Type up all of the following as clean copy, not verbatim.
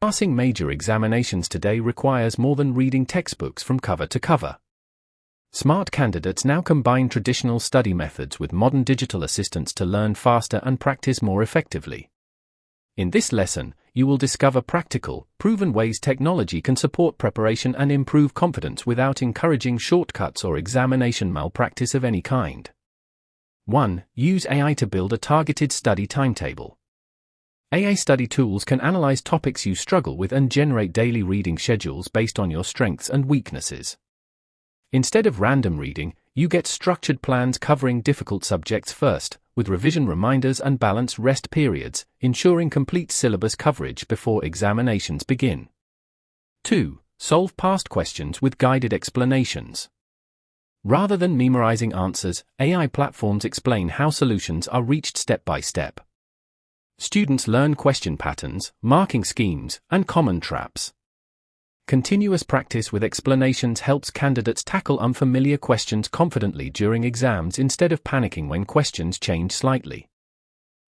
Passing major examinations today requires more than reading textbooks from cover to cover. Smart candidates now combine traditional study methods with modern digital assistants to learn faster and practice more effectively. In this lesson, you will discover practical, proven ways technology can support preparation and improve confidence without encouraging shortcuts or examination malpractice of any kind. 1. Use AI to build a targeted study timetable. AI study tools can analyze topics you struggle with and generate daily reading schedules based on your strengths and weaknesses. Instead of random reading, you get structured plans covering difficult subjects first, with revision reminders and balanced rest periods, ensuring complete syllabus coverage before examinations begin. 2. Solve past questions with guided explanations. Rather than memorizing answers, AI platforms explain how solutions are reached step by step. Students learn question patterns, marking schemes, and common traps. Continuous practice with explanations helps candidates tackle unfamiliar questions confidently during exams instead of panicking when questions change slightly.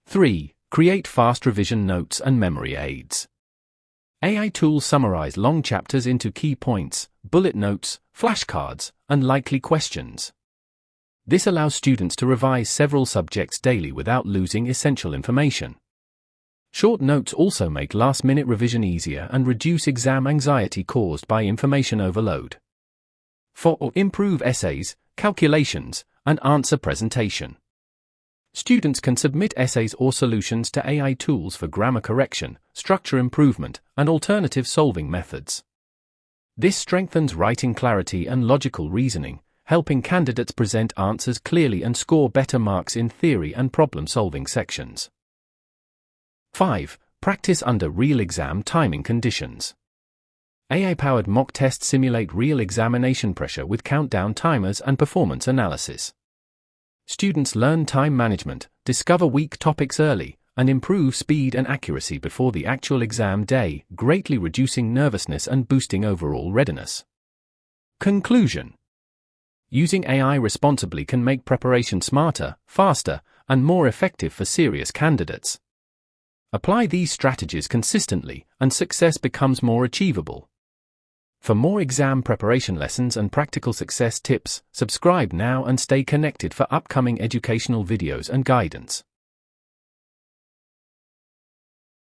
3. Create fast revision notes and memory aids. AI tools summarize long chapters into key points, bullet notes, flashcards, and likely questions. This allows students to revise several subjects daily without losing essential information. Short notes also make last-minute revision easier and reduce exam anxiety caused by information overload. 4. Improve essays, calculations, and answer presentation. Students can submit essays or solutions to AI tools for grammar correction, structure improvement, and alternative solving methods. This strengthens writing clarity and logical reasoning, helping candidates present answers clearly and score better marks in theory and problem-solving sections. 5. Practice under real exam timing conditions. AI-powered mock tests simulate real examination pressure with countdown timers and performance analysis. Students learn time management, discover weak topics early, and improve speed and accuracy before the actual exam day, greatly reducing nervousness and boosting overall readiness. Conclusion. Using AI responsibly can make preparation smarter, faster, and more effective for serious candidates. Apply these strategies consistently, and success becomes more achievable. For more exam preparation lessons and practical success tips, subscribe now and stay connected for upcoming educational videos and guidance.